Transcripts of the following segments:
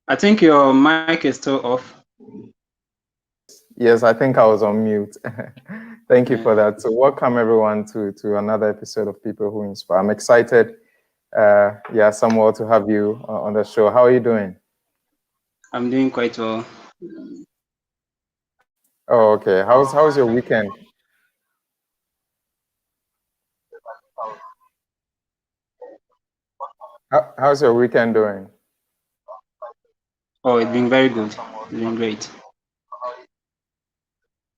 I think your mic is still off. Yes, I think I was on mute. Thank you for Yeah, that. So welcome everyone to another episode of People Who Inspire. I'm excited, yeah, Samuel, to have you on the show. How are you doing? I'm doing quite well. Oh, okay. How's your weekend? How's your weekend doing? Oh, it's been very good. It's been great.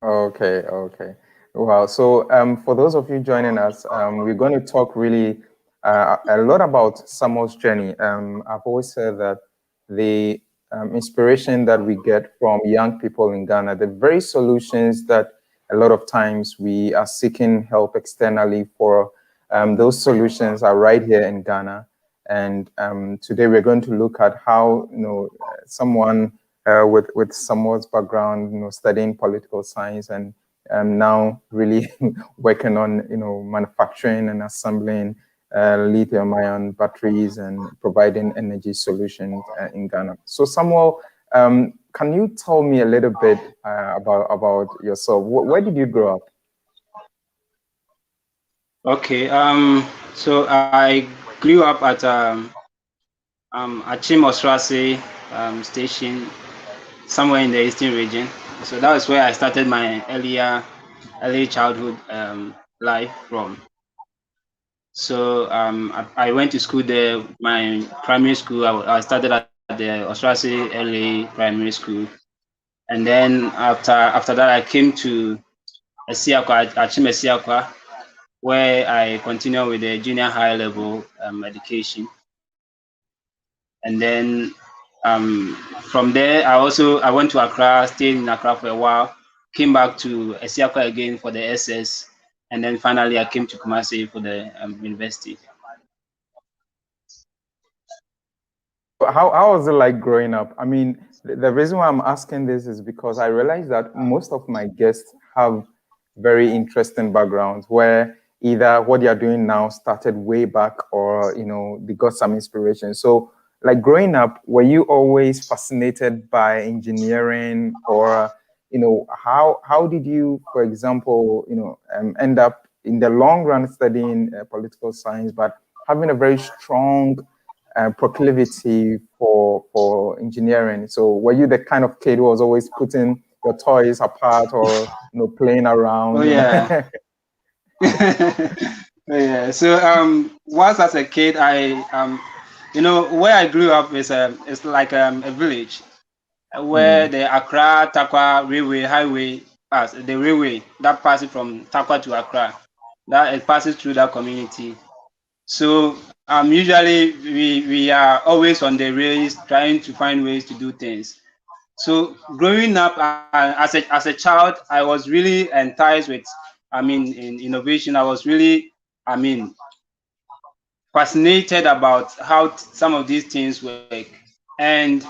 Okay, okay. Wow. So, for those of you joining us, we're going to talk really a lot about Samuel's journey. I've always said that the inspiration that we get from young people in Ghana, the very solutions that a lot of times we are seeking help externally for, those solutions are right here in Ghana. And today we're going to look at how, someone with Samuel's background, studying political science and now really working on, manufacturing and assembling lithium-ion batteries and providing energy solutions in Ghana. So, Samuel, can you tell me a little bit about yourself? Where did you grow up? Okay. So I grew up at Chim station somewhere in the eastern region. So that was where I started my early childhood life from. So I went to school there. My primary school, I started at the Ostrasi early primary school, and then after that, I came to Achim Esiakwa, where I continued with the junior high level education, and then from there, I went to Accra, stayed in Accra for a while, came back to Esiakwa again for the SS, and then finally I came to Kumasi for the university. How was it like growing up? I mean, the reason why I'm asking this is because I realize that most of my guests have very interesting backgrounds where either what they are doing now started way back or, they got some inspiration. So, like growing up, were you always fascinated by engineering or, how did you, for example, end up in the long run studying political science, but having a very strong proclivity for engineering. So were you the kind of kid who was always putting your toys apart or playing Oh around? yeah. Oh, yeah. So once as a kid, where I grew up is like a village where Mm, the Accra Takwa Railway Highway pass, the railway that passes from Takwa to Accra, that it passes through that community. So usually we are always on the race trying to find ways to do things. So growing up as a child, I was really enticed with, in innovation. I was really, I mean, fascinated about how some of these things work. And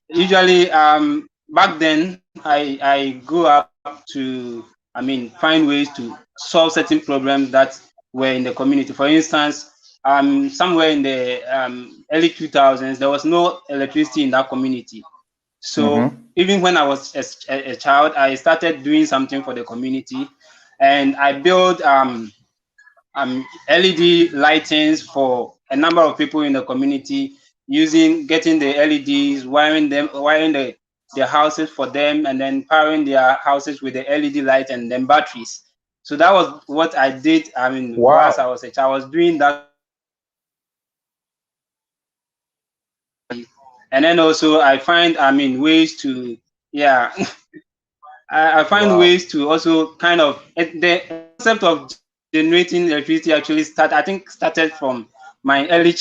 usually, back then, I grew up to, find ways to solve certain problems that were in the community. For instance, somewhere in the early 2000s, there was no electricity in that community. So mm-hmm. even when I was a child, I started doing something for the community, and I built LED lightings for a number of people in the community, getting the LEDs, wiring their houses for them, and then powering their houses with the LED light and then batteries. So that was what I did. Whilst I Wow. was a child, I was doing that. And then also I find ways to, yeah, I find Wow. ways to also kind of the concept of generating electricity actually started from my early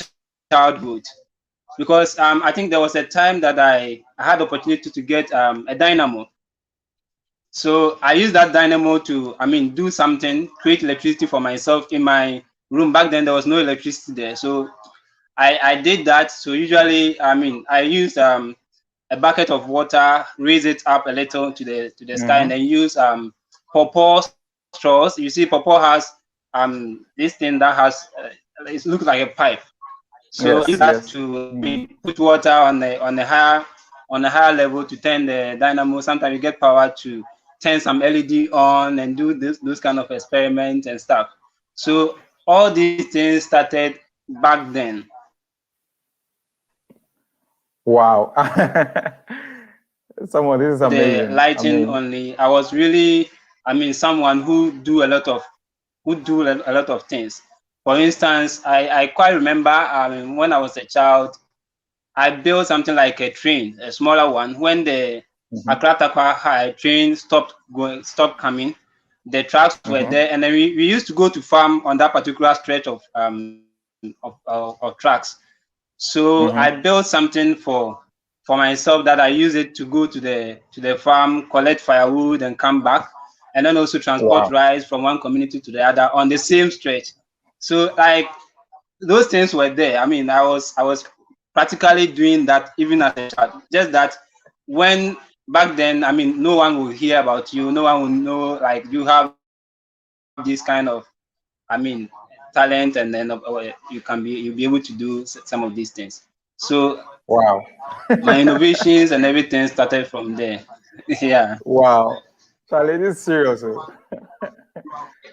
childhood, because I think there was a time that I had the opportunity to get a dynamo. So I used that dynamo to do something, create electricity for myself in my room. Back then there was no electricity there, so I did that. So usually I use a bucket of water, raise it up a little to the sky, and then Mm-hmm. use pawpaw straws. You see, pawpaw has this thing that has it looks like a pipe. So I Yes, use that yes. to put water on a higher level to turn the dynamo. Sometimes you get power to turn some LED on and do those kind of experiments and stuff. So all these things started back then. Wow. Someone, this is The amazing. I lighting mean, only. I was really, someone who do a lot of things. For instance, I quite remember when I was a child, I built something like a train, a smaller one. When the mhm, Accra Takwa High train stopped coming, the tracks were mhm, there, and then we used to go to farm on that particular stretch of tracks. So I mhm. built something for myself that I use it to go to the farm, collect firewood, and come back, and then also transport Wow. rice from one community to the other on the same stretch. So like those things were there. I was practically doing that even as a child. Just that when back then, no one will hear about you. No one will know like you have this kind of, talent, and then you'll be able to do some of these things. So Wow. my innovations and everything started from there. Yeah, Wow. Charlie, this is serious. Oh.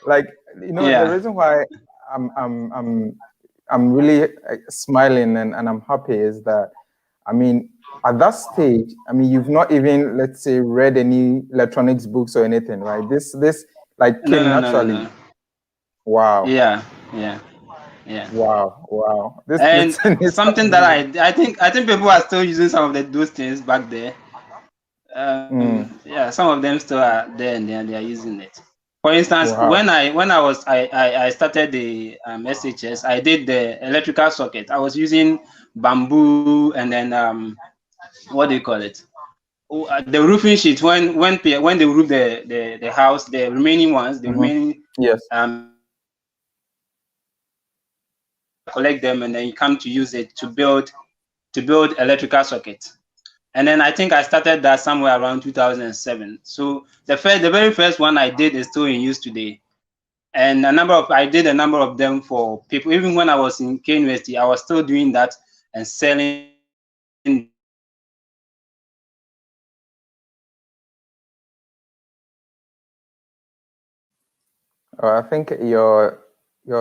Like, the yeah. reason why I'm I'm I'm I'm really smiling and I'm happy is that, I mean, at that stage, I mean, you've not even, let's say, read any electronics books or anything, right? This like No, came no, no, no, naturally. no. Wow. Yeah, yeah, yeah. Wow. Wow. This And thing is something that amazing. I think people are still using some of those things back there. Mm, Yeah, some of them still are there and they are using it. For instance, wow. when I started the SHS, I did the electrical socket. I was using bamboo, and then what do you call it? The roofing sheet. When they roof the house, the remaining ones, the Hmm. remaining Yes. sheets, you collect them, and then you come to use it to build electrical sockets. And then I think I started that somewhere around 2007. So the very first one I did is still in use today. And I did a number of them for people. Even when I was in KNUST, I was still doing that and selling them to people. I think your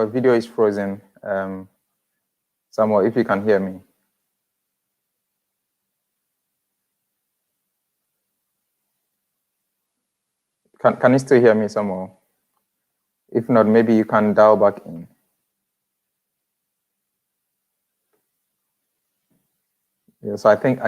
video is frozen. Samuel, if you can hear me. Can you still hear me, Samuel? If not, maybe you can dial back in. Yeah, so I think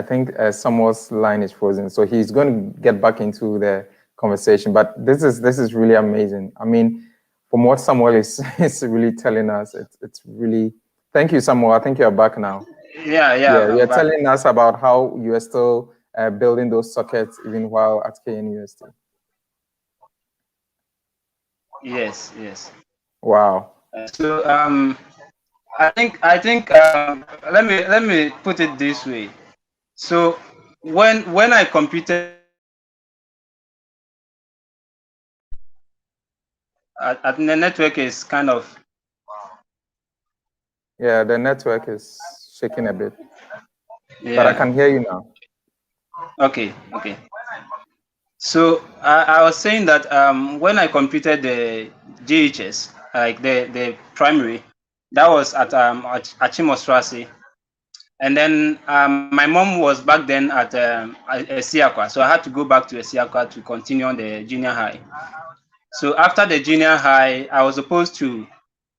Samuel's line is frozen, so he's going to get back into the conversation. But this is really amazing. I mean, from what Samuel is is really telling us, it's really. Thank you, Samuel. I think you're back now. Yeah, Yeah, I'm you're back. telling us about how you are still building those sockets even while at KNUST. Yes, yes. Wow. So I think let me put it this way. So when I competed at the network is kind of Yeah, the network is shaking a bit, but I yeah. can hear you now. Okay. So I was saying that when I completed the GHS, like the primary, that was at Achimosrasi, and then my mom was back then at Esiakwa, so I had to go back to Esiakwa to continue on the junior high. So after the junior high, I was supposed to,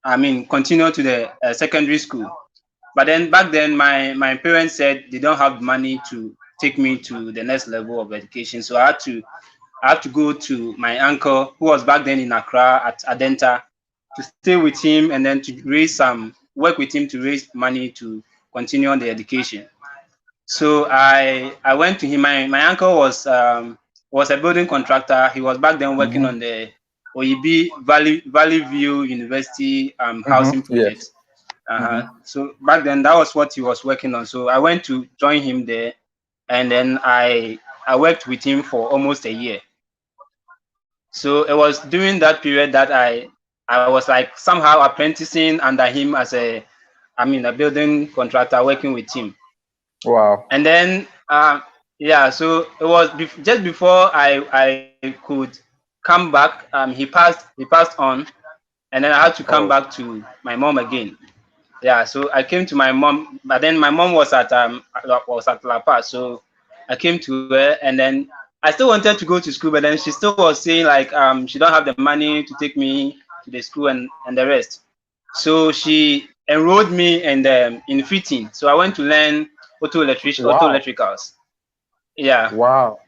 continue to the secondary school. But then back then, my parents said they don't have money to take me to the next level of education. So I had to go to my uncle who was back then in Accra at Adenta to stay with him and then to work with him to raise money to continue on the education. So I went to him. My uncle was a building contractor. He was back then working Mm-hmm. on the Oyibi Valley View University housing Mm-hmm. Yes. project. Mm-hmm. So back then that was what he was working on. So I went to join him there, and then I worked with him for almost a year. So it was during that period that I was like somehow apprenticing under him a building contractor working with him. Wow. And then yeah, so it was just before I could come back. He passed on, and then I had to come Oh, back to my mom again. Yeah, so I came to my mom, but then my mom was at La Paz, so I came to her, and then I still wanted to go to school, but then she still was saying like she don't have the money to take me to the school and the rest. So she enrolled me in fitting. So I went to learn auto wow. electricals. Yeah, Wow.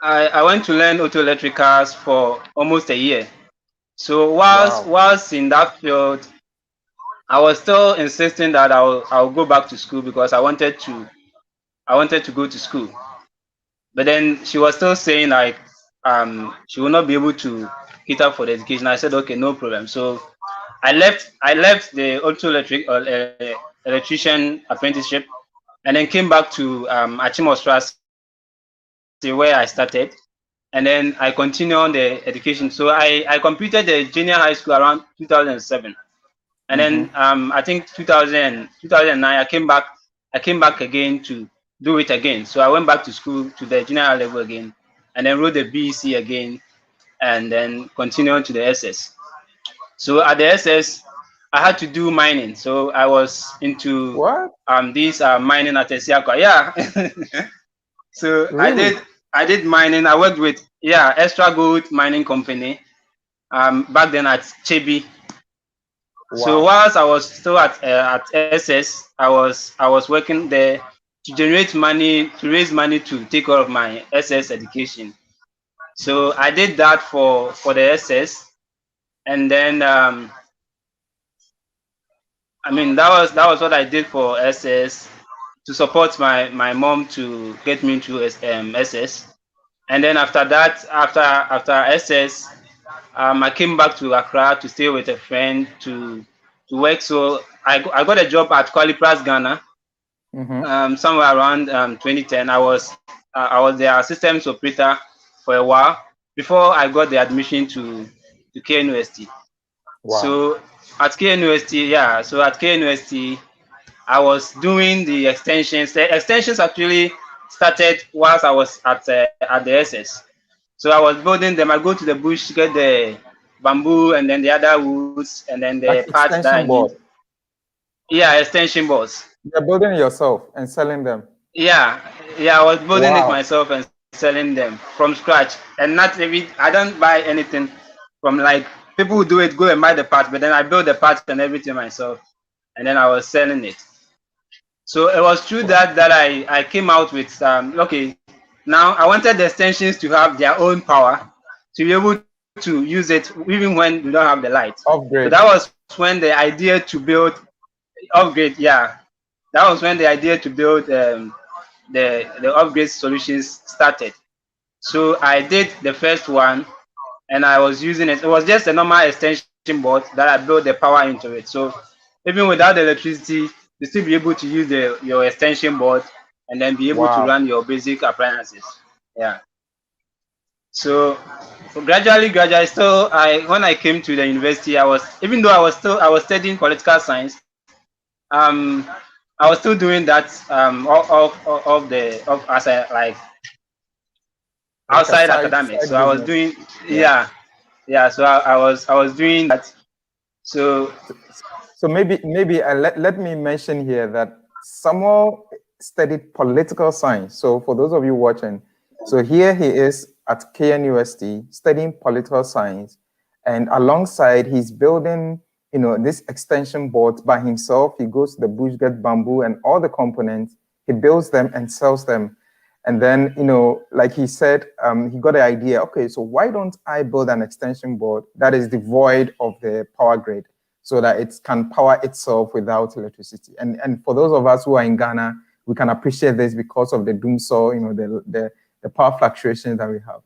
I went to learn auto electricals for almost a year. So whilst Wow. whilst in that field, I was still insisting that I'll go back to school because I wanted to go to school. But then she was still saying like she will not be able to cater for the education. I said okay, no problem. So I left the electrician apprenticeship and then came back to Achimos where I started, and then I continued on the education. So I completed the junior high school around 2007, and then Mm-hmm. I think 2009 I came back again to do it again. So I went back to school to the junior high level again, and then wrote the BEC again, and then continued to the SS. So at the SS, I had to do mining. So I was into What? this mining at Esiakwa. Yeah. So I Really? did I did mining. I worked with Extra Gold Mining Company back then at Chebi. So Wow. whilst I was still at SS, I was working there to generate money to raise money to take care of my SS education. So I did that for the SS, and then that was what I did for SS to support my mom to get me through SS. And then after that, after SS, I came back to Accra to stay with a friend to work. So I got a job at Qualipras Ghana Mm-hmm. somewhere around 2010. I was their systems operator for a while before I got the admission to KNUST. Wow. So at KNUST, yeah. So at KNUST, I was doing the extensions. The extensions actually started whilst I was at the SS. So I was building them. I go to the bush to get the bamboo and then the other woods and then the Like parts that I extension need. board. Yeah, extension boards. You're building it yourself and selling them. Yeah, yeah. I was building it Wow. myself and selling them from scratch. And not every. I don't buy anything from like people who do it go and buy the parts, but then I build the parts and everything myself, and then I was selling it. So it was through Wow. that I came out with okay, now I wanted the extensions to have their own power to be able to use it even when we don't have the light. So that Upgrade. was when the idea to build upgrade, yeah, that was when the idea to build the upgrade solutions started. So I did the first one and I was using it. It was just a normal extension board that I built the power into it. So even without the electricity, you still be able to use your extension board and then be able to Wow. run your basic appliances. Yeah. So gradually, still I when I came to the university, I was even though I was studying political science, um, I was still doing that of as a like Like a outside academics. So side I was business. doing Yeah. yeah. So I was doing that. So So, so maybe let me mention here that Samuel studied political science. So for those of you watching, so here he is at KNUST studying political science, and alongside he's building, this extension board by himself. He goes to the bush, get bamboo and all the components. He builds them and sells them. And then, like he said, he got the idea, okay, so why don't I build an extension board that is devoid of the power grid so that it can power itself without electricity? And for those of us who are in Ghana, we can appreciate this because of the doom saw, the power fluctuations that we have.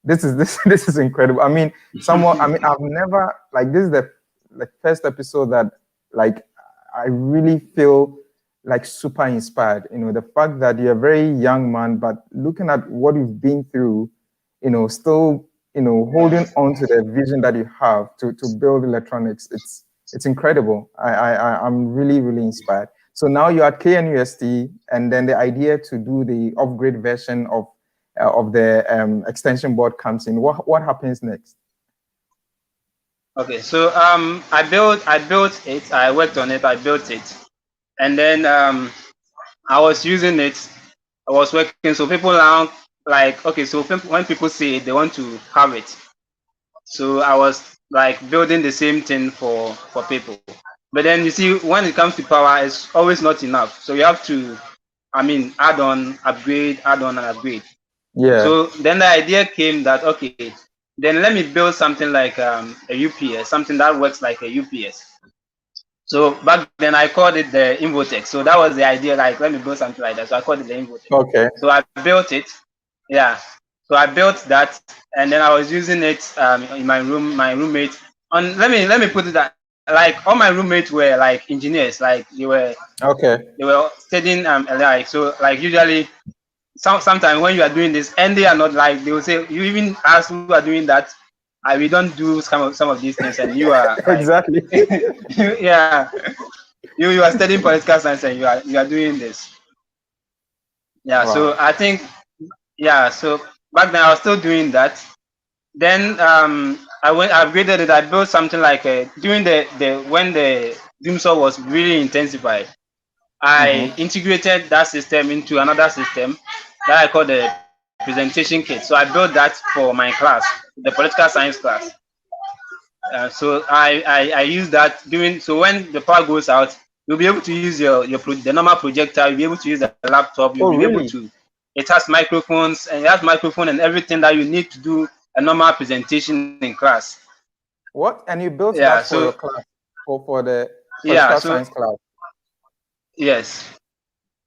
This is incredible. I mean, I've never, like, this is the first episode that, like, I really feel like super inspired. The fact that you're a very young man, but looking at what you've been through, still, holding on to the vision that you have to build electronics. It's incredible. I'm really, really inspired. So now you're at KNUST, and then the idea to do the upgrade version of the extension board comes in. What happens next? Okay, so I built it. I worked on it. I built it, and then I was using it. I was working. So people now like, okay, so when people see it, they want to have it. So I was like building the same thing for people. But then you see, when it comes to power, it's always not enough. So you have to, I mean, add on, upgrade, add on, and upgrade. Yeah. So then the idea came that, okay, then let me build something like a UPS, something that works like a UPS. So back then I called it the Invotech. So that was the idea, like let me build something like that. So I called it the Invotech. Okay. So I built it. Yeah. So I built that, and then I was using it in my room. My roommate. On let me put it that, like all my roommates were like engineers, like they were studying like, so like usually sometimes when you are doing this and they are not, like they will say, you even ask who are doing that, we don't do some of these things, and you are like Exactly. yeah, you are studying political science and you are doing this. Yeah. Wow. So I think, yeah, so back then I was still doing that. Then I upgraded it. I built something like during the when the Doomsaw was really intensified. I integrated that system into another system that I call the presentation kit. So I built that for my class, the political science class. So I use that during, so when the power goes out, you'll be able to use the normal projector. You'll be able to use the laptop. You'll Oh, be able really? to. It has microphones, and it has microphone and everything that you need to do a normal presentation in class. What? And you built Yeah. that for So your class, for the yeah. political So science class? yes.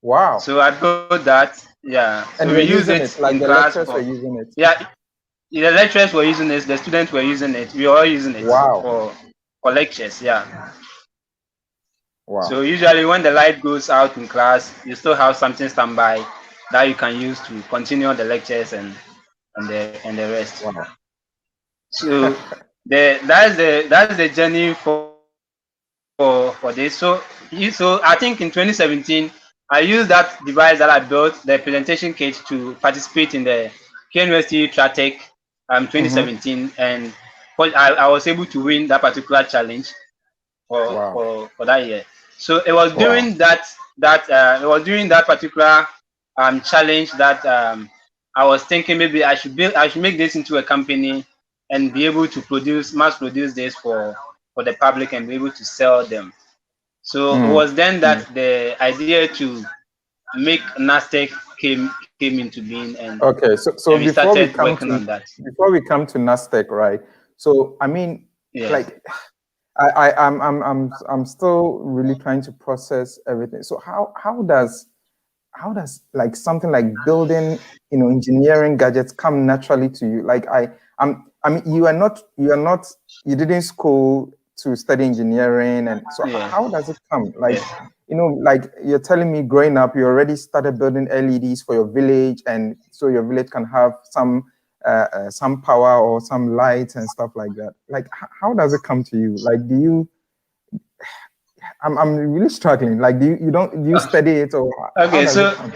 Wow. So I built that. Yeah. So we And you're use using it it, in like the class lecturers for. were using it. Yeah. The lecturers were using it. The students were using it. We were all using it Wow. for lectures. Yeah. So Wow. usually when the light goes out in class, you still have something standby that you can use to continue the lectures and the rest. Wow. So that's the journey for this. So I think in 2017 I used that device that I built, the presentation kit, to participate in the KNUST Tratec 2017, and I was able to win that particular challenge for Wow. for that year. So it was Wow. during that particular challenge that I was thinking maybe I should make this into a company and be able to mass produce this for the public and be able to sell them. So it was then that the idea to make Nastech came into being, Okay. and So we started working on that. before we come to Nastech, right? So I mean, Yes. like, I'm still really trying to process everything. So how does like something like building, engineering gadgets come naturally to you? Like I mean, you didn't school to study engineering, and so Yeah. how does it come? Like, Yes. like you're telling me growing up, you already started building LEDs for your village, and so your village can have some power or some lights and stuff like that. Like, how does it come to you? Like, do you? I'm really struggling. Like, do you study it, or how Okay. does it So come?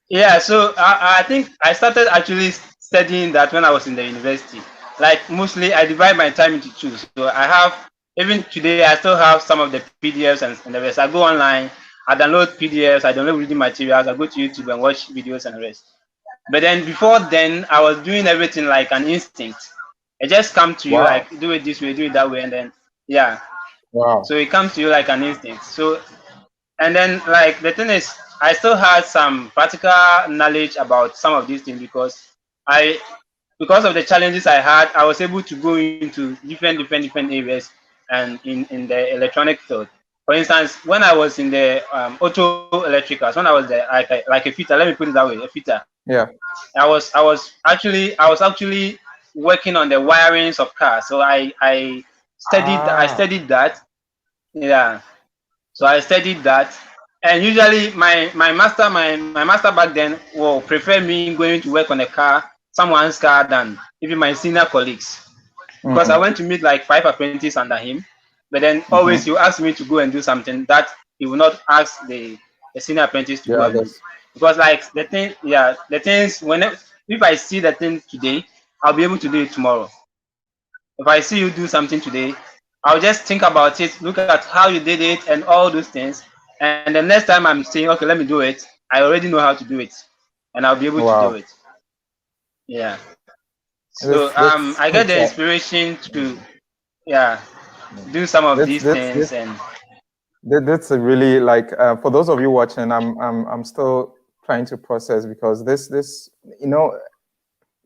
yeah, so I think I started actually studying that when I was in the university. Like mostly, I divide my time into two. So I have, even today, I still have some of the PDFs and the rest. I go online, I download PDFs, I download reading materials, I go to YouTube and watch videos and the rest. But then before then, I was doing everything like an instinct. It just comes to you Wow. like, do it this way, do it that way, and then yeah. Wow. So it comes to you like an instinct. So, and then like the thing is, I still had some practical knowledge about some of these things, I because of the challenges I had, I was able to go into different areas and in the electronic field. For instance, when I was in the auto electricals, when I was there like a fitter, let me put it that way, a fitter. Yeah. I was actually working on the wirings of cars. So I Ah. studied that. Yeah. So I studied that, and usually my master back then will prefer me going to work on someone's car, than even my senior colleagues, because I went to meet like 5 apprentices under him. but then always you ask me to go and do something that he will not ask the senior apprentice to The go and do. others. Because like the thing, yeah, the things when if I see the thing today, I'll be able to do it tomorrow. If I see you do something today, I'll just think about it, look at how you did it and all those things. And the next time I'm saying, okay, let me do it, I already know how to do it and I'll be able to do Wow. it. Yeah. So This I get the inspiration to yeah do some of this these this things this and that's a really like for those of you watching, I'm still trying to process because this you know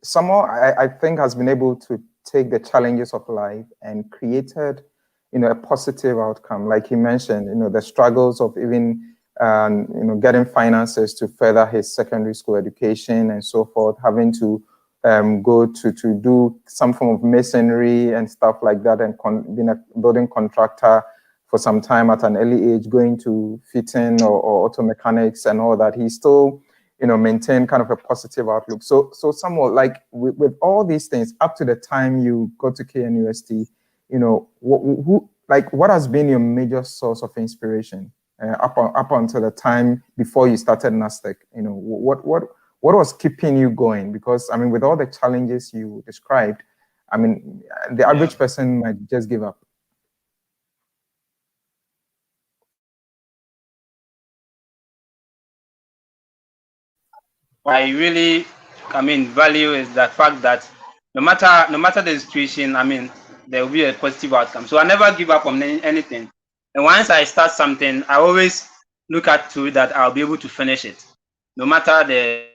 somehow I think has been able to take the challenges of life and created a positive outcome. Like he mentioned, the struggles of even getting finances to further his secondary school education and so forth, having to go to do some form of masonry and stuff like that, and being a building contractor for some time at an early age, going to fitting or auto mechanics and all that. He still maintain kind of a positive outlook. So somewhat like with all these things up to the time you go to KNUST, what has been your major source of inspiration up until the time before you started Nastech? What was keeping you going? Because I mean, with all the challenges you described, I mean, the average person might just give up. I really value is that fact that no matter the situation, there will be a positive outcome. So I never give up on anything. And once I start something, I always look at to it that I'll be able to finish it, no matter the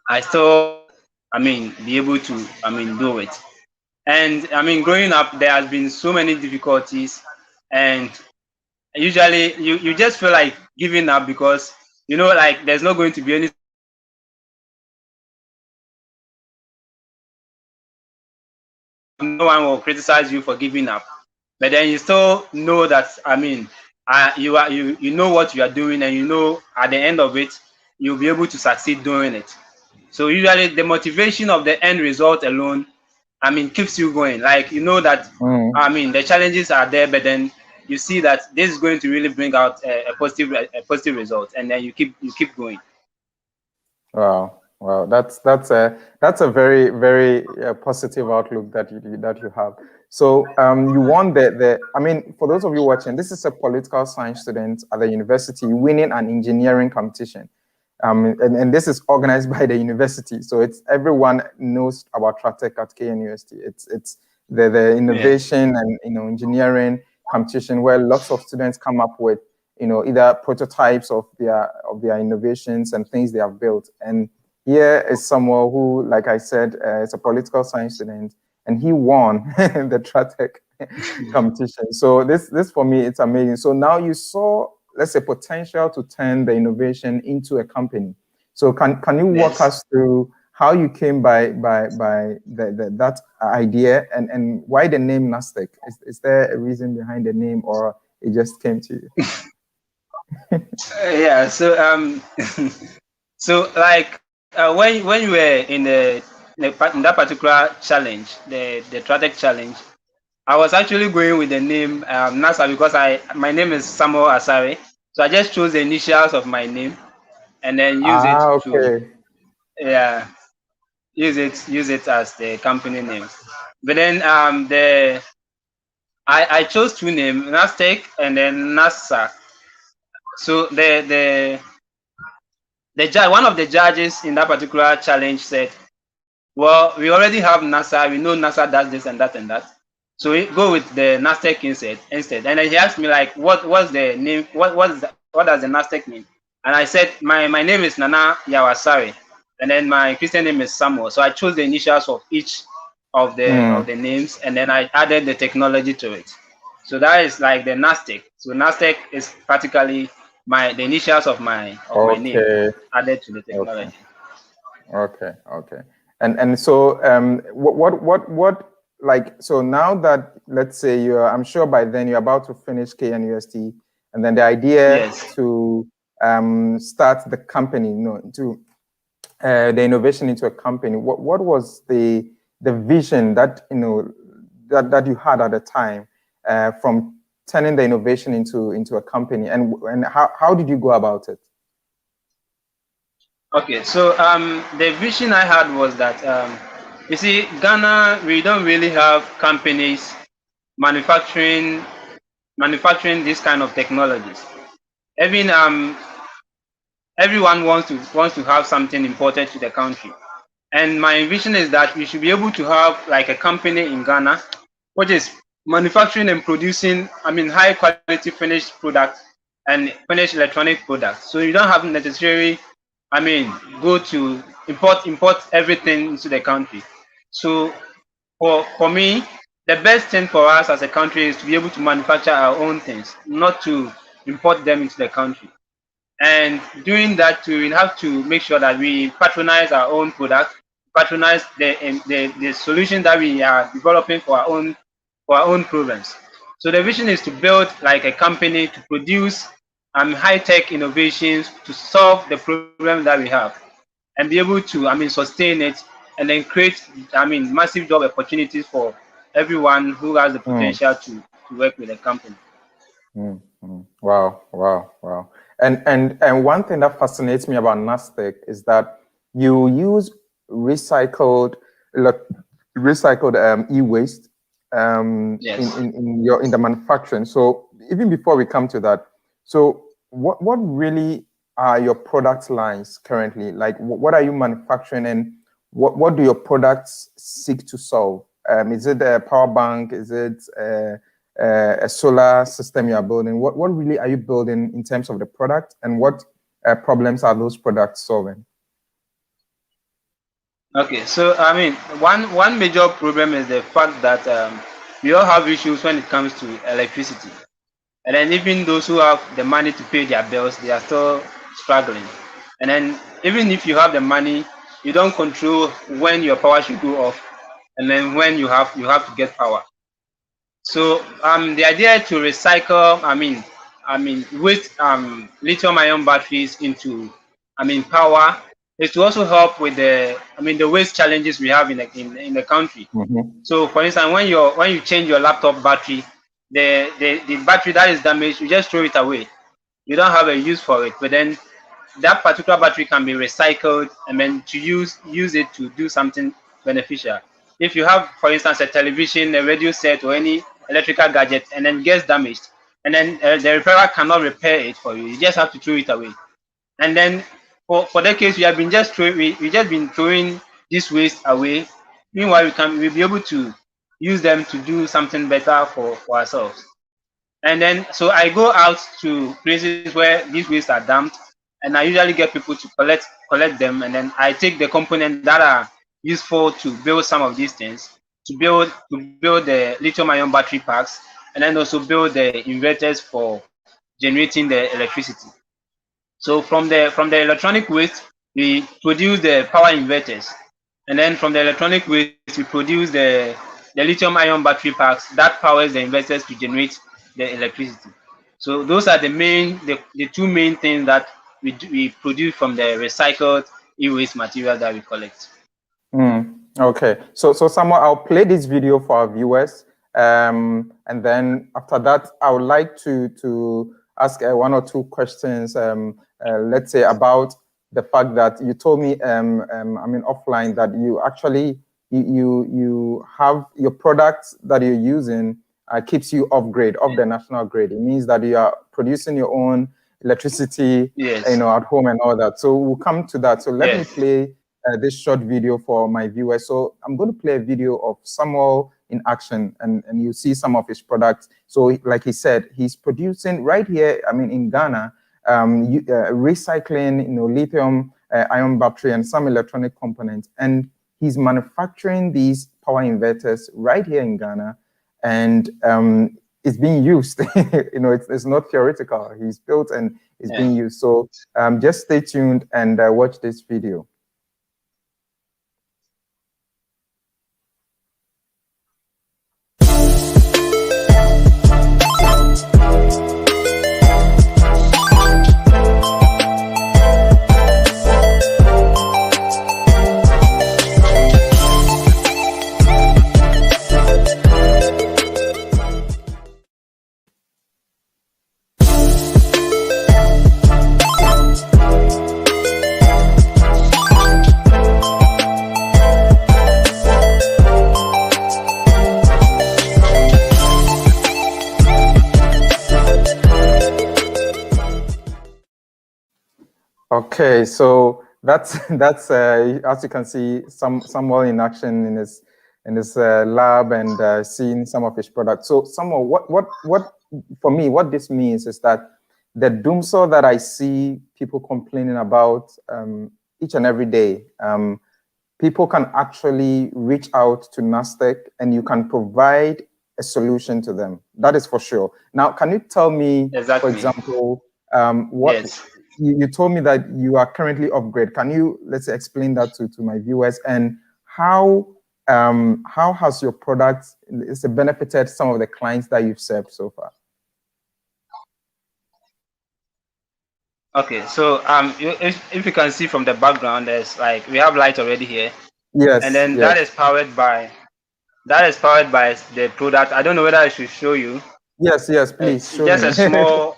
I still be able to do it. And growing up, there has been so many difficulties, and usually you just feel like giving up because like there's not going to be any no one will criticize you for giving up, but then you still know that you know what you are doing, and at the end of it you'll be able to succeed doing it. So usually the motivation of the end result alone keeps you going, like that the challenges are there, but then you see that this is going to really bring out a positive result, and then you keep going. Wow, that's a very very positive outlook that you have. So you won the I mean, for those of you watching, this is a political science student at the university winning an engineering competition, and this is organized by the university. So it's everyone knows about Tratech at KNUST. It's the innovation and engineering competition where lots of students come up with either prototypes of their innovations and things they have built. And here is someone who, like I said, is a political science student, and he won the Tratech competition. So this for me, it's amazing. So now you saw, let's say, potential to turn the innovation into a company. So can you walk us through how you came by that idea and why the name Nastech? Is there a reason behind the name, or it just came to you? Yeah. So so like when you were in that particular challenge, the Tratech challenge, I was actually going with the name NASA because my name is Samuel Asare, so I just chose the initials of my name and then use it to Okay. yeah use it as the company name. But then I chose two names, Nastech and then NASA. So the judge, one of the judges in that particular challenge said, well, we already have NASA. We know NASA does this and that and that. So we go with the Nastech instead. And then he asked me like, what's the name? What does the Nastech mean? And I said, my name is Nana Yawasari, and then my Christian name is Samuel. So I chose the initials of each of the names, and then I added the technology to it. So that is like the Nastech. So Nastech is practically the initials of my name Okay. added to the Okay. technology. Okay. And so what like, so now that, let's say, I'm sure by then you're about to finish KNUST, and then the idea Yes. to start the company, to the innovation into a company, what was the the vision that that you had at the time from turning the innovation into a company, and how did you go about it? Okay, so the vision I had was that you see, Ghana, we don't really have companies manufacturing this kind of technologies. Even everyone wants to have something imported to the country. And my vision is that we should be able to have like a company in Ghana, which is manufacturing and producing, high quality finished products and finished electronic products. So you don't have necessarily, go to import everything into the country. So for me, the best thing for us as a country is to be able to manufacture our own things, not to import them into the country. And doing that, we have to make sure that we patronize our own product, patronize the solution that we are developing for our own problems. So the vision is to build like a company to produce high-tech innovations to solve the problem that we have, and be able to sustain it, and then create massive job opportunities for everyone who has the potential to work with the company. Wow. And one thing that fascinates me about Nastech is that you use recycled e-waste Yes. in the manufacturing. So even before we come to that, so what really are your product lines currently? Like what are you manufacturing, and what do your products seek to solve? Is it a power bank? Is it a solar system you are building? What really are you building in terms of the product, and what problems are those products solving? Okay, so one major problem is the fact that we all have issues when it comes to electricity, and then even those who have the money to pay their bills, they are still struggling. And then even if you have the money, you don't control when your power should go off, and then when you have to get power. So the idea to recycle, with lithium ion batteries into power is to also help with the waste challenges we have in the country. So for instance, when you change your laptop battery, the battery that is damaged, you just throw it away. You don't have a use for it. But then that particular battery can be recycled and then to use it to do something beneficial. If you have, for instance, a television, a radio set, or any electrical gadget, and then gets damaged, and then the repairer cannot repair it for you, you just have to throw it away. And then for that case, we have been just been throwing this waste away. Meanwhile, we'll be able to use them to do something better for ourselves. And then so I go out to places where these wastes are dumped, and I usually get people to collect them, and then I take the components that are useful to build some of these things, to build the lithium ion battery packs, and then also build the inverters for generating the electricity. So from the electronic waste, we produce the power inverters, and then from the electronic waste, we produce the lithium ion battery packs that powers the inverters to generate the electricity. So those are the two main things that we produce from the recycled e-waste material that we collect. Okay, so Samuel, I'll play this video for our viewers, and then after that, I would like to ask one or two questions. Let's say about the fact that you told me, offline, that you actually you have your products that you're using keeps you off the national grid. It means that you are producing your own electricity, yes, at home and all that. So we'll come to that. So let me play this short video for my viewers. So I'm going to play a video of Samuel in action, and you see some of his products. So like he said, he's producing right here, in Ghana, recycling, lithium ion battery and some electronic components. And he's manufacturing these power inverters right here in Ghana. And it's being used. It's not theoretical. He's built and it's being used. So just stay tuned and watch this video. Okay, so that's as you can see, Samuel in action in his lab and seeing some of his products. So Samuel, what for me, what this means is that the doom saw that I see people complaining about each and every day, people can actually reach out to Nastech and you can provide a solution to them. That is for sure. Now, can you tell me, for Exactly. example, what Yes. you told me that you are currently upgrade. Can you let's explain that to my viewers and how has your product benefited some of the clients that you've served so far? Okay, so if you can see from the background, there's like we have light already here, and Yes, then yes, that is powered by the product. I don't know whether I should show you. yes, yes. Please It's show just me. a small,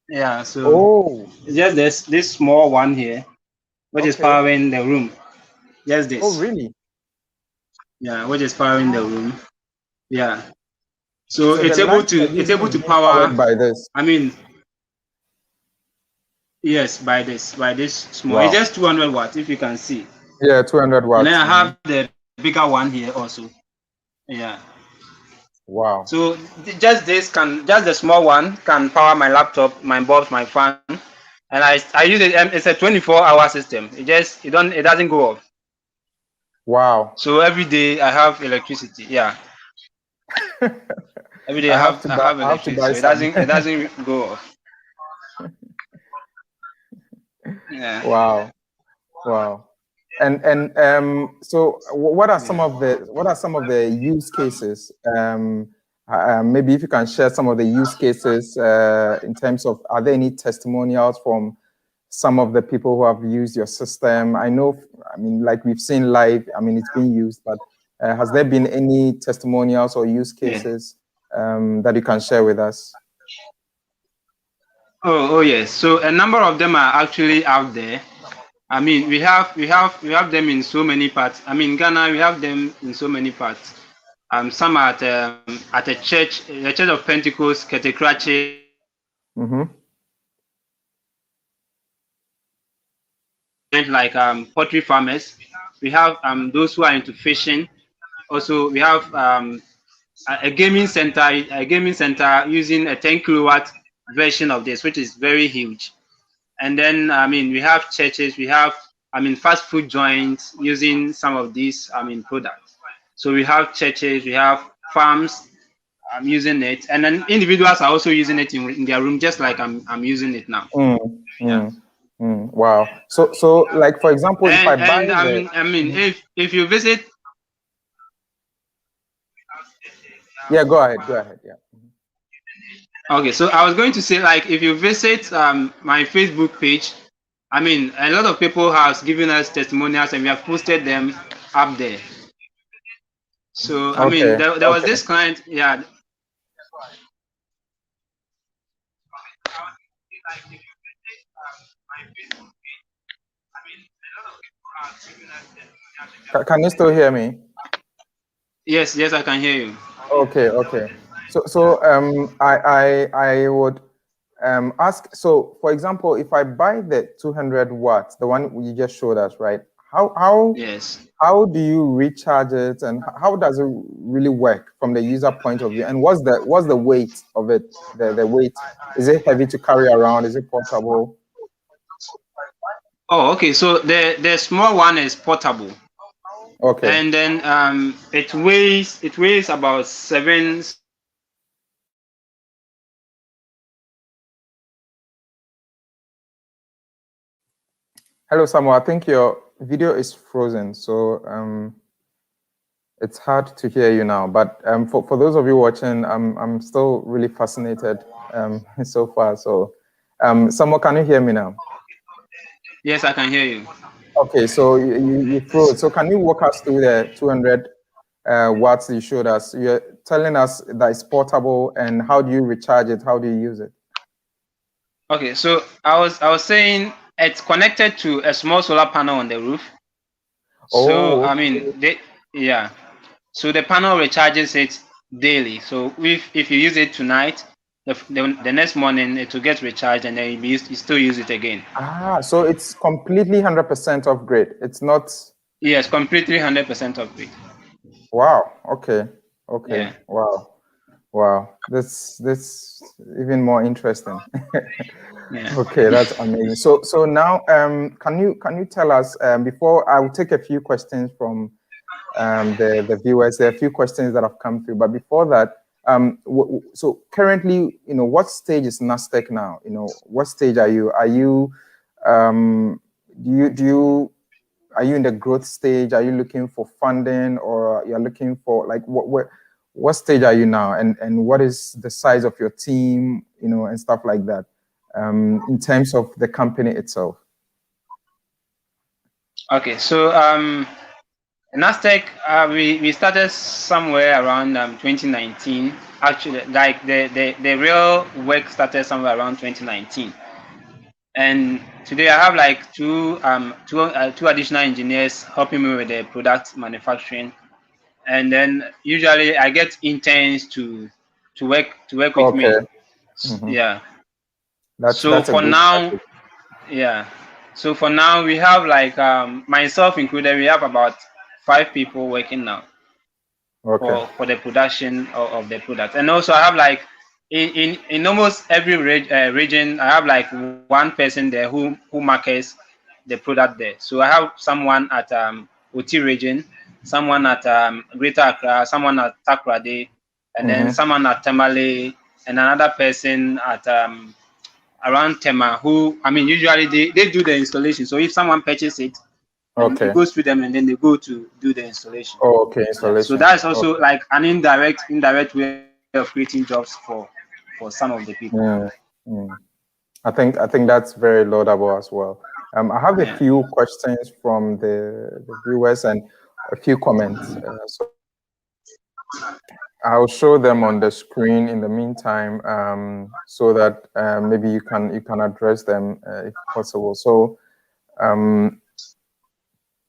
yeah. So Oh, it's just this small one here, which is okay. powering the room. Just Oh, this, really? yeah, which is powering the room. Yeah. So So the light you're it's using able is to being power. powered by this. I mean, yes, by this small. It's Wow. just 200 watts, if you can see. Yeah, 200 And then watts. I have the bigger one here also. Yeah. Wow. So just the small one can power my laptop, my bulbs, my fan, and I use it. It's a 24-hour system. It doesn't go off. Wow. So every day I have electricity. Yeah. Every day I have I have to electricity, buy so some. it doesn't go off. Yeah. Wow. Wow. And so what are some Yeah. of the use cases? Maybe if you can share some of the use cases in terms of, are there any testimonials from some of the people who have used your system? I know, I mean, like we've seen live, I mean, it's being used, but has there been any testimonials or use Yeah. cases that you can share with us? Oh yes. So a number of them are actually out there. I mean, we have them in so many parts. I mean, Ghana, we have them in so many parts. Some are at a church, the Church of Pentecost, Ketekrache. Mm-hmm. Like pottery farmers. We have those who are into fishing. Also, we have a gaming center using a 10 kilowatt version of this, which is very huge. And then I mean, we have churches, we have fast food joints using some of these products. So we have churches, we have farms using it, and then individuals are also using it in their room, just like I'm using it now. Yeah. Wow. So like for example, if I buy And the I mean, if you visit, yeah, go ahead. Yeah. okay, so I was going to say, like, if you visit my Facebook page, I mean, a lot of people have given us testimonials, and we have posted them up there. So I mean, Okay. there was this client, yeah. Can you still hear me? Yes, yes, I can hear you. Okay. So I would ask. So for example, if I buy the 200 watts, the one you just showed us, right? Yes. How do you recharge it, and how does it really work from the user point of view? And what's the weight of it? The weight, is it heavy to carry around? Is it portable? Oh, okay. So the small one is portable, Okay. and then it weighs about 7. Hello, Samuel. I think your video is frozen, so it's hard to hear you now. But for those of you watching, I'm still really fascinated so far. So, Samuel, can you hear me now? Yes, I can hear you. Okay, so you froze. So can you walk us through the 200 watts you showed us? You're telling us that it's portable, and how do you recharge it? How do you use it? Okay, so I was saying it's connected to a small solar panel on the roof. So Oh, I okay. mean, so the panel recharges it daily. So if you use it tonight, the next morning it will get recharged, and then you still use it again. So it's completely 100% off grid. It's not. Yes, completely 100% off grid. Wow. Okay. Yeah. Wow. This even more interesting. Yeah. Okay, that's amazing. So now, can you tell us, before I will take a few questions from the viewers. There are a few questions that have come through, but before that, so currently, what stage is Nastech now? What stage are you? Are you, are you in the growth stage? Are you looking for funding, or you're looking for, like, what stage are you now? And what is the size of your team, and stuff like that, in terms of the company itself? Okay, so Nastech, we started somewhere around 2019. Actually, like the real work started somewhere around 2019. And today I have like two additional engineers helping me with the product manufacturing. And then usually I get interns to work with me. Okay. Mm-hmm. Yeah. So That's a for good now, package. yeah. So for now we have like myself included, we have about 5 people working now Okay. for the production of the product. And also I have like in almost every region I have like one person there who markets the product there. So I have someone at Oti region, someone at Greater Accra, someone at Takoradi, and then Mm-hmm. someone at Tamale, and another person at around Tema, who, I mean, usually they do the installation. So if someone purchases it, and it Okay. goes through them, and then they go to do the installation. Oh, okay. Yeah, so Installation. that's also Okay. like an indirect way of creating jobs for some of the people. Mm, mm. I think that's very laudable as well. I have a Yeah. few questions from the viewers and a few comments. So I'll show them on the screen in the meantime, so that maybe you can address them if possible. So um,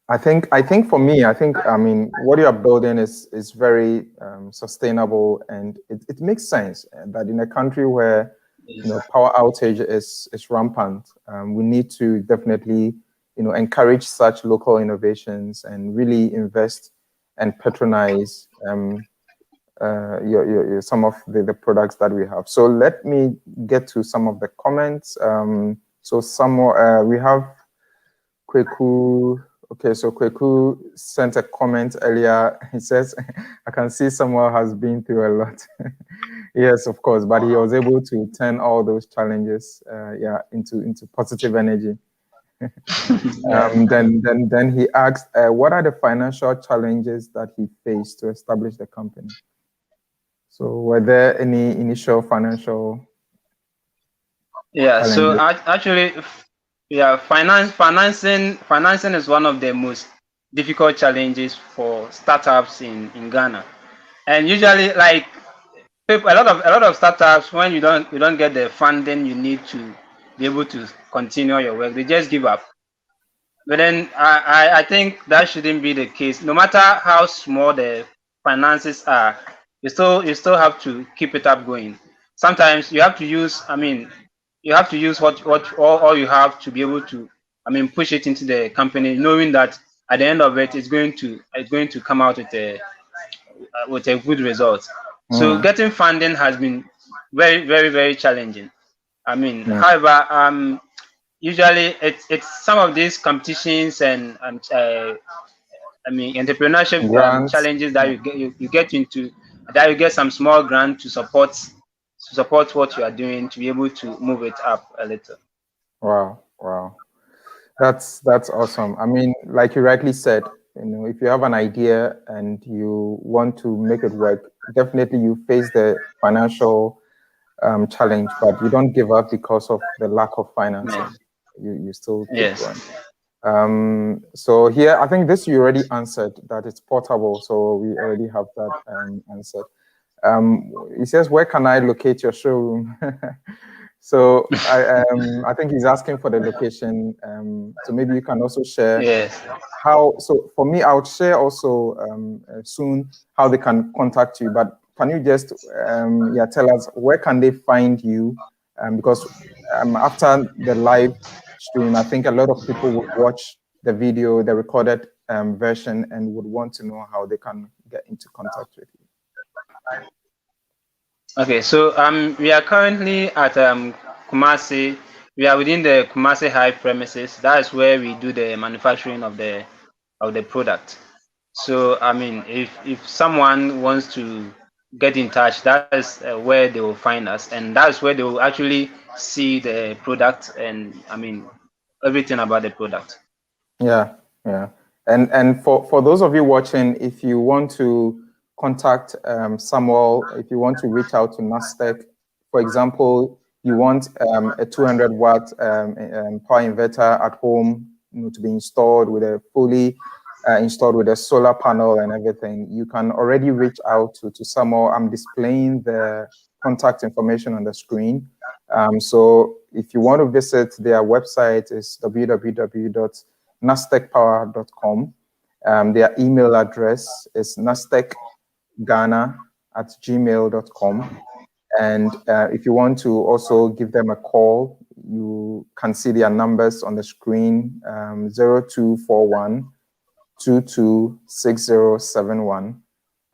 I think for me, I mean, what you are building is very sustainable, and it makes sense that in a country where power outage is rampant, we need to definitely encourage such local innovations and really invest and patronize some of the products that we have. So let me get to some of the comments. So some more, we have Kweku. Okay, so Kweku sent a comment earlier. He says, I can see Samuel has been through a lot. Yes, of course, but he was able to turn all those challenges into positive energy. Then he asked, what are the financial challenges that he faced to establish the company? So were there any initial financial Yeah. So challenges? actually, yeah, financing is one of the most difficult challenges for startups in Ghana. And usually, like a lot of startups, when you don't get the funding you need to be able to continue your work, they just give up. But then I think that shouldn't be the case. No matter how small the finances are, you still have to keep it up going. Sometimes you have to use, I mean, you have to use what all you have to be able to, I mean, push it into the company, knowing that at the end of it, it's going to come out with a good result. So Mm, getting funding has been very, very, very challenging. I mean, mm. however, usually it's some of these competitions and I mean entrepreneurship Grants. challenges that you get into, that you get some small grant to support what you are doing to be able to move it up a little. Wow. That's awesome. I mean, like you rightly said, if you have an idea and you want to make it work, definitely you face the financial challenge, but you don't give up because of the lack of Yes. financing. You still keep Yes. going. So here, I think this you already answered, that it's portable. So we already have that answered. He says, where can I locate your showroom? So I think he's asking for the location. So maybe you can also share Yes. how. So for me, I would share also soon how they can contact you. But can you just tell us where can they find you? Because after the live stream, I think a lot of people would watch the video, the recorded version, and would want to know how they can get into contact with you. Okay, so we are currently at Kumasi. We are within the Kumasi Hive premises. That is where we do the manufacturing of the product. So I mean, if someone wants to get in touch, that is where they will find us, and that's where they will actually see the product and I mean everything about the product. Yeah, yeah. And for those of you watching, if you want to contact Samuel, if you want to reach out to Nastech, for example, you want a 200-watt power inverter at home, to be installed with a fully installed with a solar panel and everything, you can already reach out to Samuel. I'm displaying the contact information on the screen. So if you want to visit their website, is www.nastechpower.com. Their email address is nastechghana@gmail.com. And if you want to also give them a call, you can see their numbers on the screen, 0241 226071.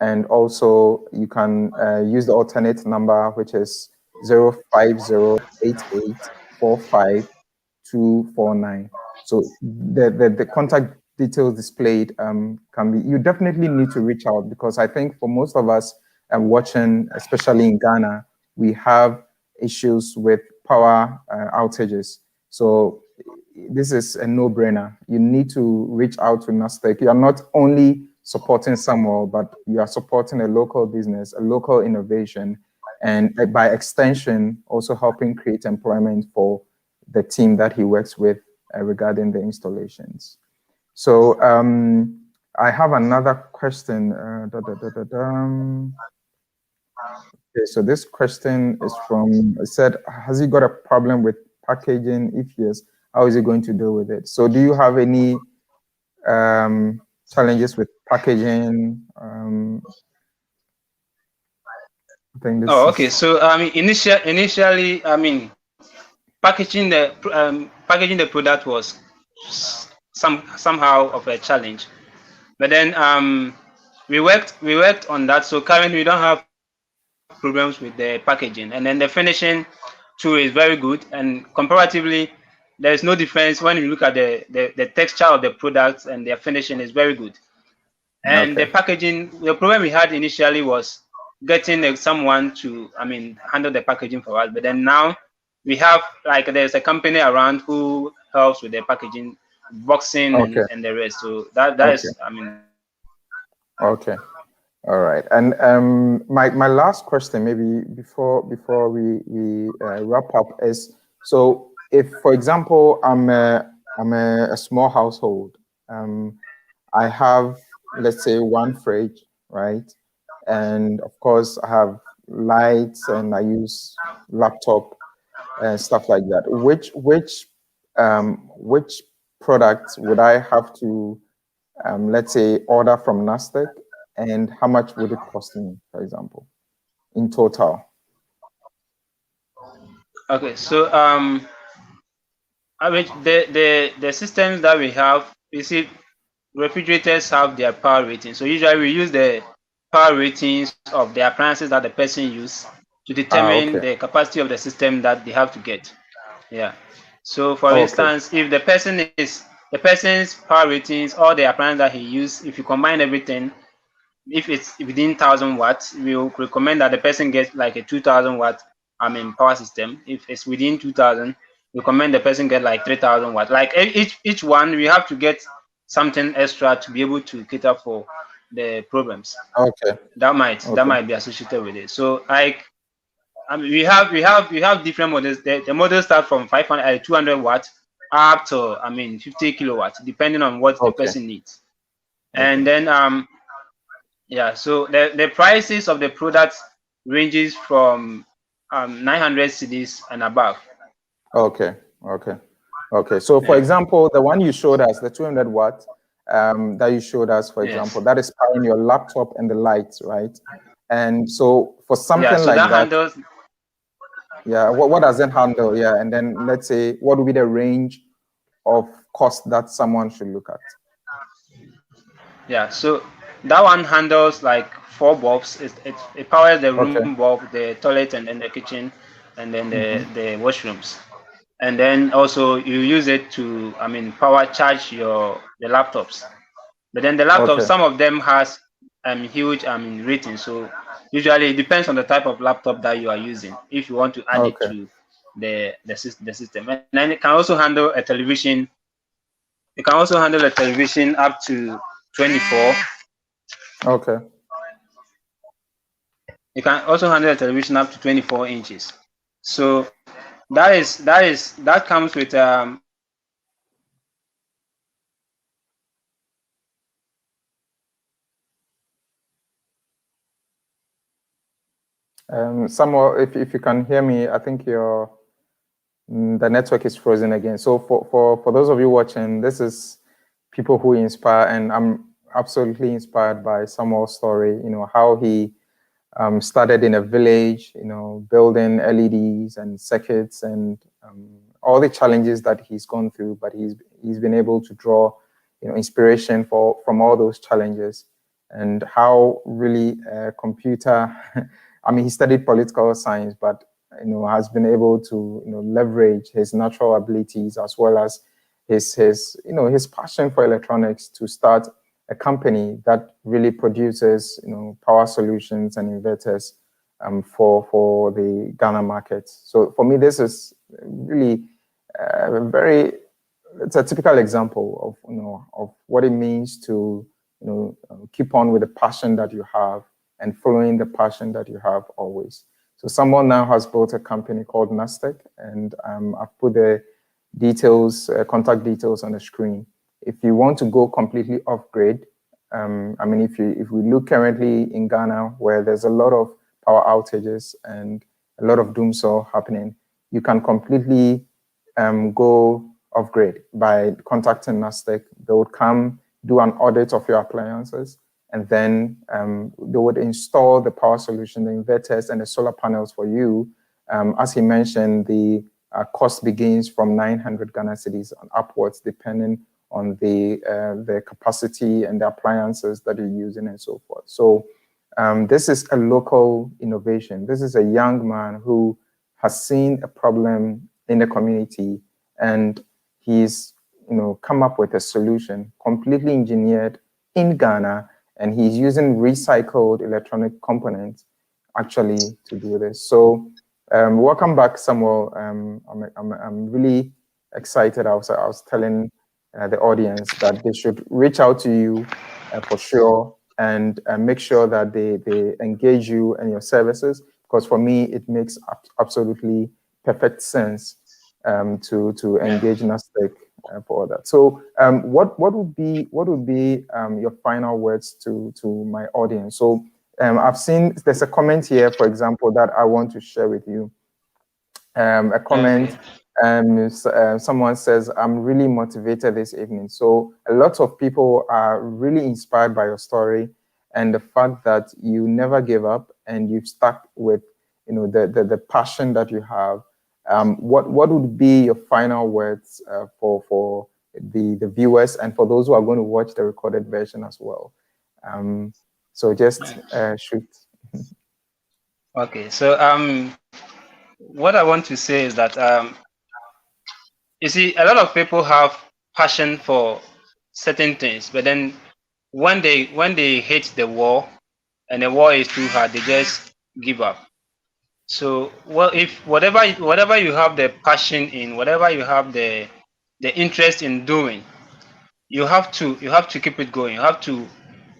And also you can use the alternate number, which is 0508845 So the contact details displayed can be, you definitely need to reach out, because I think for most of us watching, especially in Ghana, we have issues with power outages. So this is a no-brainer. You need to reach out to Nastech. You are not only supporting Samuel, but you are supporting a local business, a local innovation, and by extension, also helping create employment for the team that he works with regarding the installations. So I have another question. Okay, so this question is from, it said, has he got a problem with packaging? If yes, how is he going to deal with it? So do you have any challenges with packaging? I think this okay. So initially, I mean, packaging the product was somehow of a challenge, but then we worked on that. So currently we don't have problems with the packaging, and then the finishing too is very good, and comparatively there is no difference when you look at the texture of the products, and their finishing is very good. And the packaging, the problem we had initially was getting someone to, I mean, handle the packaging for us. But then now we have, like, there's a company around who helps with the packaging, boxing, and the rest. So that is, I mean. Okay. All right. And my last question, maybe before we wrap up, is, so if, for example, I'm a small household, I have, let's say, one fridge, right? And of course, I have lights and I use laptop and stuff like that. Which products would I have to, let's say, order from Nastech, and how much would it cost me, for example, in total? Okay, so I mean, the systems that we have, you see, refrigerators have their power rating. So usually we use the power ratings of the appliances that the person uses to determine the capacity of the system that they have to get. Yeah. So for instance, if the person's power ratings, all the appliances that he uses, if you combine everything, if it's within 1,000 watts, we will recommend that the person gets like a 2,000 watt power system. If it's within 2,000, we recommend the person get like 3,000 watts. Like each one, we have to get something extra to be able to cater for the problems. That might be associated with it. So like, I mean, we have different models. The models start from 500, 200 watts up to 50 kilowatts, depending on what the person needs. And then yeah, so the prices of the products ranges from 900 cedis and above. Okay. So for example, the one you showed us, the 200 watt that you showed us, for example, that is powering your laptop and the lights, right? And so for Yeah, something so like that that, handles. yeah, what does it handle? Yeah, and then let's say what would be the range of cost that someone should look at? Yeah, so that one handles like four bulbs. It powers the Okay. room bulb, the toilet, and then the kitchen, and then Mm-hmm. the washrooms. And then also you use it to, I mean, power charge the laptops. But then the laptops, Okay. some of them has huge, I mean, ratings. So usually it depends on the type of laptop that you are using. If you want to add it Okay. to the system, and then it can also handle a television. It can also handle a television up to 24. Okay. You can also handle a television up to 24 inches. So that comes with Samuel, if you can hear me, I think the network is frozen again. So for those of you watching, this is people who inspire, and I'm absolutely inspired by Samuel's story. You know how he started in a village, you know, building LEDs and circuits and all the challenges that he's gone through, but he's been able to draw, you know, inspiration from all those challenges, and how really computer. I mean, he studied political science, but you know has been able to leverage his natural abilities as well as his passion for electronics to start a company that really produces power solutions and inverters for the Ghana market. So for me, this is really very it's a typical example of what it means to keep on with the passion that you have and following the passion that you have always. So someone now has built a company called Nastech, and I've put the details, contact details on the screen. If you want to go completely off grid, I mean, if we look currently in Ghana, where there's a lot of power outages and a lot of doomsday happening, you can completely go off grid by contacting Nastech. They would come do an audit of your appliances, and then they would install the power solution, the inverters, and the solar panels for you. As he mentioned, the cost begins from 900 Ghana cedis and upwards, depending on the capacity and the appliances that you're using and so forth. So this is a local innovation. This is a young man who has seen a problem in the community, and he's come up with a solution completely engineered in Ghana, and he's using recycled electronic components actually to do this. So welcome back, Samuel. I'm really excited. I was telling the audience that they should reach out to you for sure, and make sure that they engage you and your services, because for me it makes absolutely perfect sense to engage Nastech for that. So what would be your final words to my audience? So I've seen there's a comment here, for example, that I want to share with you. A comment. Someone says, I'm really motivated this evening. So a lot of people are really inspired by your story and the fact that you never gave up and you've stuck with the passion that you have. What would be your final words for the viewers and for those who are going to watch the recorded version as well? So just shoot. Okay, so what I want to say is that you see, a lot of people have passion for certain things, but then when they hit the wall and the wall is too hard, they just give up. So, well, if whatever you have the passion in, whatever you have the interest in doing, you have to keep it going. You have to,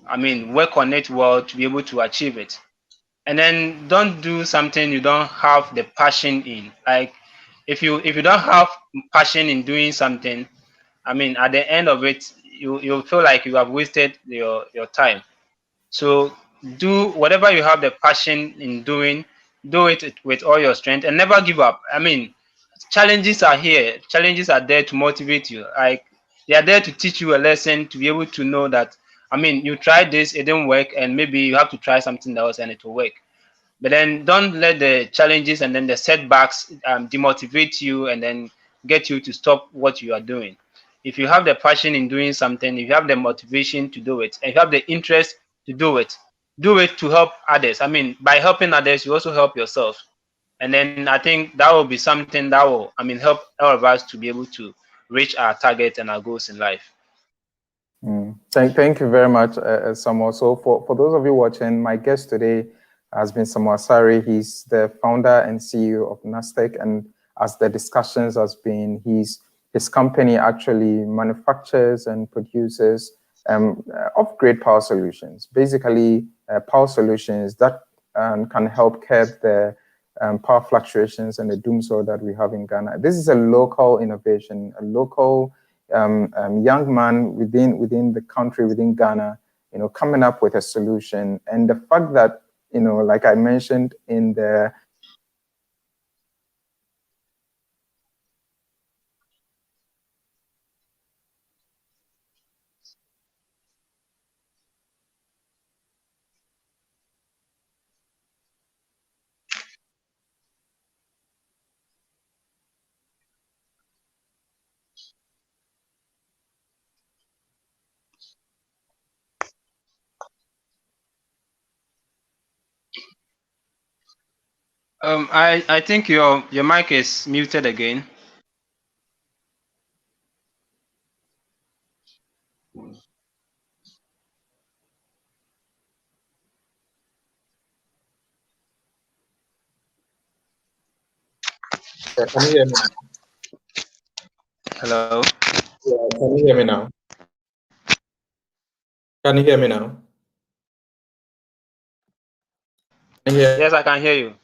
I mean, work on it well to be able to achieve it. And then don't do something you don't have the passion in. Like if you don't have passion in doing something, I mean, at the end of it, you feel like you have wasted your time. So do whatever you have the passion in doing, do it with all your strength and never give up. I mean, challenges are here. Challenges are there to motivate you. Like they are there to teach you a lesson to be able to know that I mean, you tried this, it didn't work, and maybe you have to try something else and it will work. But then don't let the challenges and then the setbacks demotivate you and then get you to stop what you are doing. If you have the passion in doing something, if you have the motivation to do it, and if you have the interest to do it to help others. I mean, by helping others, you also help yourself. And then I think that will be something that will, I mean, help all of us to be able to reach our targets and our goals in life. Thank you very much, Samuel. So for those of you watching, my guest today has been Samuel Asare. He's the founder and CEO of Nastech, and as the discussions has been, his company actually manufactures and produces off-grid power solutions. Basically, power solutions that can help curb the power fluctuations and the doomsday that we have in Ghana. This is a local innovation, a local young man within the country, within Ghana, coming up with a solution. And the fact that, like I mentioned in the I think your mic is muted again. can you hear me? Hello. Yeah, can you hear me now? Can you hear me now? Can you hear? Yes, I can hear you.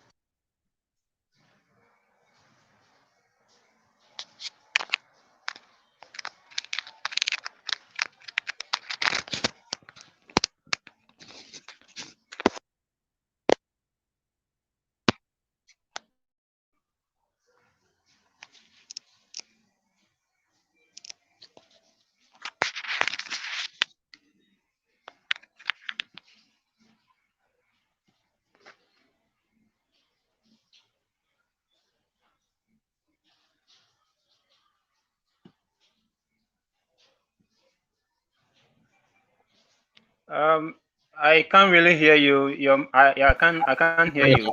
I can't really hear you. I can't hear Can you. you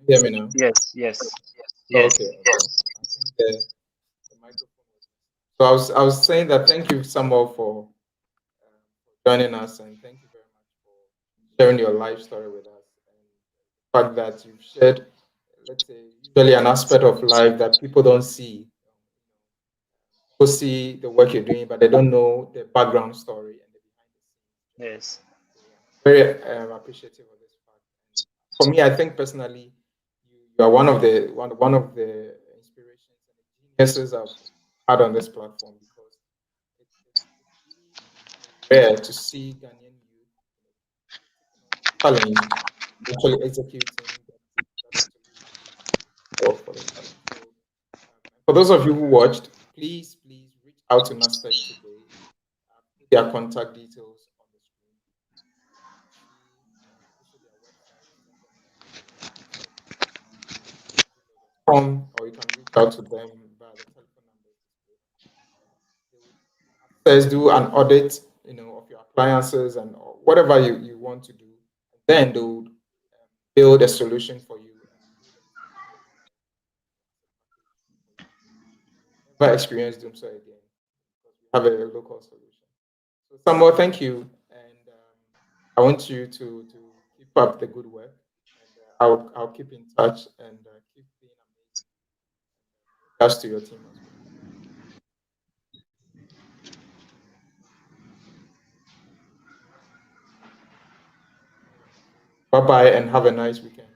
hear me now? Yes, yes, yes. Okay, okay. I think the microphone. So I was saying that thank you, Samuel, for joining us, and thank you very much for sharing your life story with us. And the fact that you've shared, let's say, usually an aspect of life that people don't see. People see the work you're doing, but they don't know the background story and the behind the scenes. Yes. So I'm very appreciative of this fact. And for me, I think personally, you are one of the inspirations and the geniuses I've had on this platform because it's really rare to see Ghanaian youth challenge actually executing that solution for the challenge. So, for those of you who watched, please reach out to Nastech today. Put their contact details on the screen. Visit their website, nastech.com, or you can reach out to them via the telephone numbers displayed. They would do an audit, of your appliances and whatever you want to do. Then they would build a solution for you and never experience doom so again because we have a local solution. So Samuel, thank you, and I want you to keep up the good work, and I'll keep in touch and keep being amazing. Regards to your team as well. Bye bye, and have a nice weekend.